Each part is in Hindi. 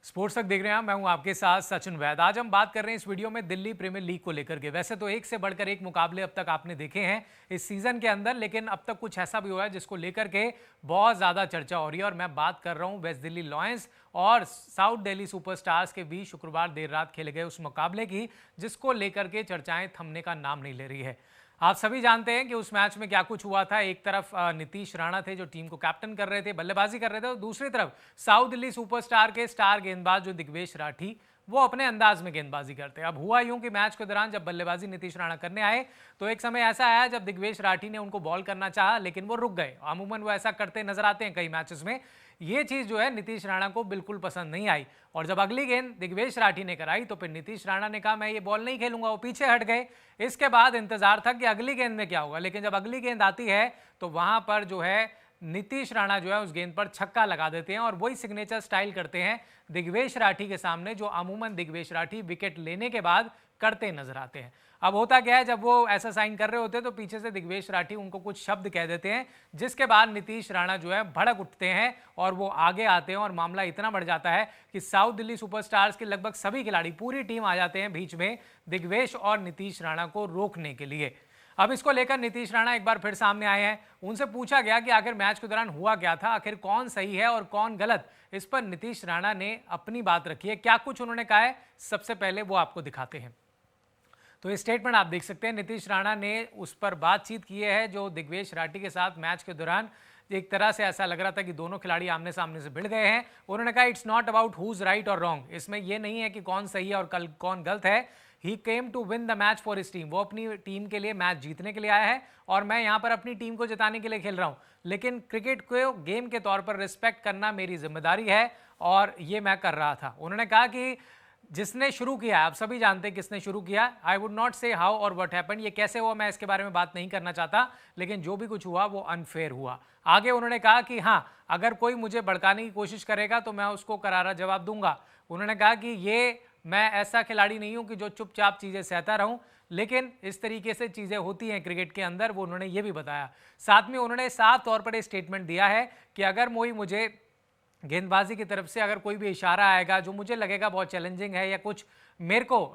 स्पोर्ट्स तक देख रहे हैं। मैं हूं आपके साथ सचिन वैद। आज हम बात कर रहे हैं इस वीडियो में दिल्ली प्रीमियर लीग को लेकर के। वैसे तो एक से बढ़कर एक मुकाबले अब तक आपने देखे हैं इस सीजन के अंदर, लेकिन अब तक कुछ ऐसा भी हुआ है जिसको लेकर के बहुत ज्यादा चर्चा हो रही है। और मैं बात कर रहा हूं वेस्ट दिल्ली लॉयंस और साउथ दिल्ली सुपरस्टार्स के बीच शुक्रवार देर रात खेले गए उस मुकाबले की, जिसको लेकर के चर्चाएं थमने का नाम नहीं ले रही है। आप सभी जानते हैं कि उस मैच में क्या कुछ हुआ था। एक तरफ नीतीश राणा थे जो टीम को कैप्टन कर रहे थे, बल्लेबाजी कर रहे थे, और दूसरी तरफ साउथ दिल्ली सुपरस्टार के स्टार गेंदबाज जो दिग्वेश राठी, वो अपने अंदाज में गेंदबाजी करते हैं। अब हुआ यूं कि मैच के दौरान जब बल्लेबाजी नीतीश राणा करने आए तो एक समय ऐसा आया जब दिग्वेश राठी ने उनको बॉल करना चाहा, लेकिन वो रुक गए। अमूमन वो ऐसा करते नजर आते हैं कई मैचेस में। ये चीज जो है नीतीश राणा को बिल्कुल पसंद नहीं आई, और जब अगली गेंद दिग्वेश राठी ने कराई तो फिर नीतीश राणा ने कहा मैं ये बॉल नहीं खेलूंगा, वो पीछे हट गए। इसके बाद इंतजार था कि अगली गेंद में क्या होगा, लेकिन जब अगली गेंद आती है तो वहां पर जो है नीतीश राणा जो है उस गेंद पर छक्का लगा देते हैं, और वही सिग्नेचर स्टाइल करते हैं दिग्वेश राठी के सामने, जो अमूमन दिग्वेश राठी विकेट लेने के बाद करते नजर आते हैं। अब होता क्या है, जब वो ऐसा साइन कर रहे होते हैं तो पीछे से दिग्वेश राठी उनको कुछ शब्द कह देते हैं, जिसके बाद नीतीश राणा जो है भड़क उठते हैं और वो आगे आते हैं, और मामला इतना बढ़ जाता है कि साउथ दिल्ली सुपरस्टार्स के लगभग सभी खिलाड़ी, पूरी टीम आ जाते हैं बीच में दिग्वेश और नीतीश राणा को रोकने के लिए। अब इसको लेकर नीतीश राणा एक बार फिर सामने आए हैं। उनसे पूछा गया कि आखिर मैच के दौरान हुआ क्या था, आखिर कौन सही है और कौन गलत। इस पर नीतीश राणा ने अपनी बात रखी है। क्या कुछ उन्होंने कहा है, सबसे पहले वो आपको दिखाते हैं। तो ये स्टेटमेंट आप देख सकते हैं। नीतीश राणा ने उस पर बातचीत की है जो दिग्वेश राठी के साथ मैच के दौरान एक तरह से ऐसा लग रहा था कि दोनों खिलाड़ी आमने सामने से भिड़ गए हैं। उन्होंने कहा it's not about who's right और रॉन्ग, इसमें यह नहीं है कि कौन सही है और कल कौन गलत है। He came to win the match for his team, वो अपनी टीम के लिए मैच जीतने के लिए आया है, और मैं यहाँ पर अपनी टीम को जिताने के लिए खेल रहा हूँ। लेकिन क्रिकेट को गेम के तौर पर रिस्पेक्ट करना मेरी जिम्मेदारी है, और ये मैं कर रहा था। उन्होंने कहा कि जिसने शुरू किया, आप सभी जानते हैं किसने शुरू किया। आई वुड नॉट से हाउ और व्हाट हैपेंड, ये कैसे हुआ मैं इसके बारे में बात नहीं करना चाहता, लेकिन जो भी कुछ हुआ वो अनफेयर हुआ। आगे उन्होंने कहा कि हाँ, अगर कोई मुझे भड़काने की कोशिश करेगा तो मैं उसको करारा जवाब दूंगा। उन्होंने कहा कि ये मैं ऐसा खिलाड़ी नहीं हूं कि जो चुपचाप चीजें सहता रहूं, लेकिन इस तरीके से चीजें होती हैं क्रिकेट के अंदर, वो उन्होंने ये भी बताया। साथ में उन्होंने साफ तौर पर एक स्टेटमेंट दिया है कि अगर मुझे गेंदबाजी की तरफ से अगर कोई भी इशारा आएगा जो मुझे लगेगा बहुत चैलेंजिंग है, या कुछ मेरे को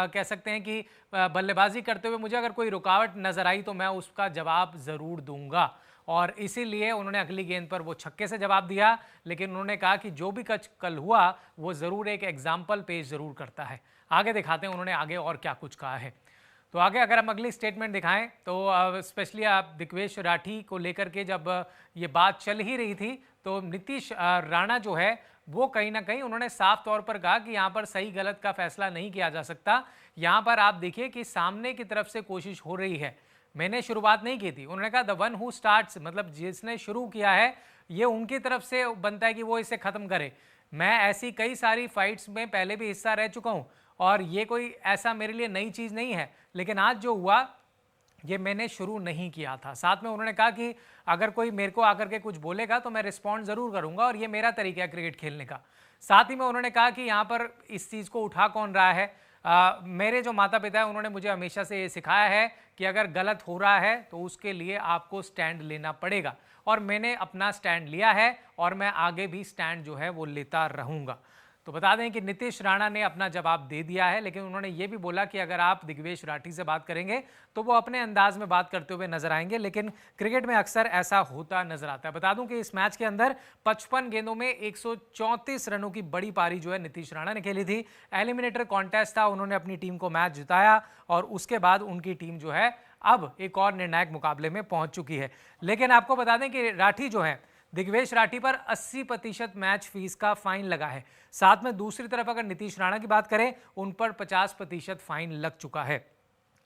कह सकते हैं कि बल्लेबाजी करते हुए मुझे अगर कोई रुकावट नजर आई तो मैं उसका जवाब जरूर दूंगा। और इसीलिए उन्होंने अगली गेंद पर वो छक्के से जवाब दिया, लेकिन उन्होंने कहा कि जो भी कल हुआ वो जरूर एक एग्जाम्पल पेश जरूर करता है। आगे दिखाते हैं उन्होंने आगे और क्या कुछ कहा है। तो आगे अगर हम अगली स्टेटमेंट दिखाएं तो स्पेशली आप दिग्वेश राठी को लेकर के जब ये बात चल ही रही थी तो नीतीश राणा जो है वो कहीं ना कहीं उन्होंने साफ तौर पर कहा कि यहाँ पर सही गलत का फैसला नहीं किया जा सकता। यहाँ पर आप देखिए कि सामने की तरफ से कोशिश हो रही है, मैंने शुरुआत नहीं की थी। उन्होंने कहा द वन हु स्टार्ट्स, मतलब जिसने शुरू किया है ये उनकी तरफ से बनता है कि वो इसे खत्म करे। मैं ऐसी कई सारी फाइट्स में पहले भी हिस्सा रह चुका हूँ, और ये कोई ऐसा मेरे लिए नई चीज़ नहीं है, लेकिन आज जो हुआ ये मैंने शुरू नहीं किया था। साथ में उन्होंने कहा कि अगर कोई मेरे को आकर के कुछ बोलेगा तो मैं रिस्पॉन्ड ज़रूर करूंगा, और ये मेरा तरीका है क्रिकेट खेलने का। साथ ही में उन्होंने कहा कि यहाँ पर इस चीज़ को उठा कौन रहा है। मेरे जो माता पिता हैं उन्होंने मुझे हमेशा से ये सिखाया है कि अगर गलत हो रहा है तो उसके लिए आपको स्टैंड लेना पड़ेगा, और मैंने अपना स्टैंड लिया है और मैं आगे भी स्टैंड जो है वो लेता रहूँगा। तो बता दें कि नीतीश राणा ने अपना जवाब दे दिया है, लेकिन उन्होंने ये भी बोला कि अगर आप दिग्वेश राठी से बात करेंगे तो वो अपने अंदाज में बात करते हुए नजर आएंगे, लेकिन क्रिकेट में अक्सर ऐसा होता नजर आता है। बता दूं कि इस मैच के अंदर 55 गेंदों में 134 रनों की बड़ी पारी जो है नीतीश राणा ने खेली थी। एलिमिनेटर कॉन्टेस्ट था, उन्होंने अपनी टीम को मैच जिताया, और उसके बाद उनकी टीम जो है अब एक और निर्णायक मुकाबले में पहुंच चुकी है। लेकिन आपको बता दें कि राठी जो है, दिग्वेश राठी पर 80% मैच फीस का फाइन लगा है। साथ में दूसरी तरफ अगर नीतीश राणा की बात करें, उन पर 50% फाइन लग चुका है,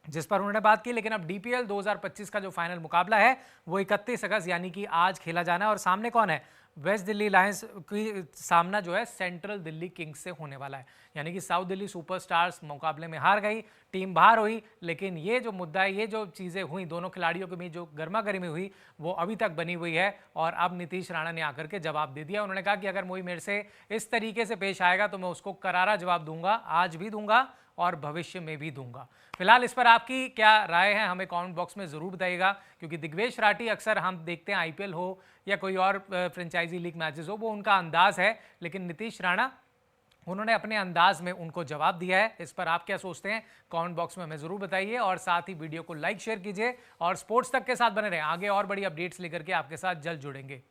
जिस पर उन्होंने बात की। लेकिन अब डीपीएल 2025 का जो फाइनल मुकाबला है वो 31 अगस्त यानी कि आज खेला जाना है, और सामने कौन है, वेस्ट दिल्ली लायंस की सामना जो है सेंट्रल दिल्ली किंग्स से होने वाला है। यानी कि साउथ दिल्ली सुपरस्टार्स मुकाबले में हार गई, टीम बाहर हुई, लेकिन ये जो मुद्दा है, ये जो चीज़ें हुई दोनों खिलाड़ियों के बीच जो गर्मा गर्मी हुई वो अभी तक बनी हुई है। और अब नीतीश राणा ने आकर के जवाब दे दिया। उन्होंने कहा कि अगर मोई मेरे से इस तरीके से पेश आएगा तो मैं उसको करारा जवाब दूंगा, आज भी दूंगा और भविष्य में भी दूंगा। फिलहाल इस पर आपकी क्या राय है हमें कमेंट बॉक्स में ज़रूर बताइएगा, क्योंकि दिग्वेश राठी अक्सर हम देखते हैं आईपीएल हो या कोई और फ्रेंचाइजी लीग मैचेस हो, वो उनका अंदाज है, लेकिन नीतीश राणा उन्होंने अपने अंदाज में उनको जवाब दिया है। इस पर आप क्या सोचते हैं कमेंट बॉक्स में हमें ज़रूर बताइए, और साथ ही वीडियो को लाइक शेयर कीजिए और स्पोर्ट्स तक के साथ बने रहें। आगे और बड़ी अपडेट्स लेकर के आपके साथ जल्द जुड़ेंगे।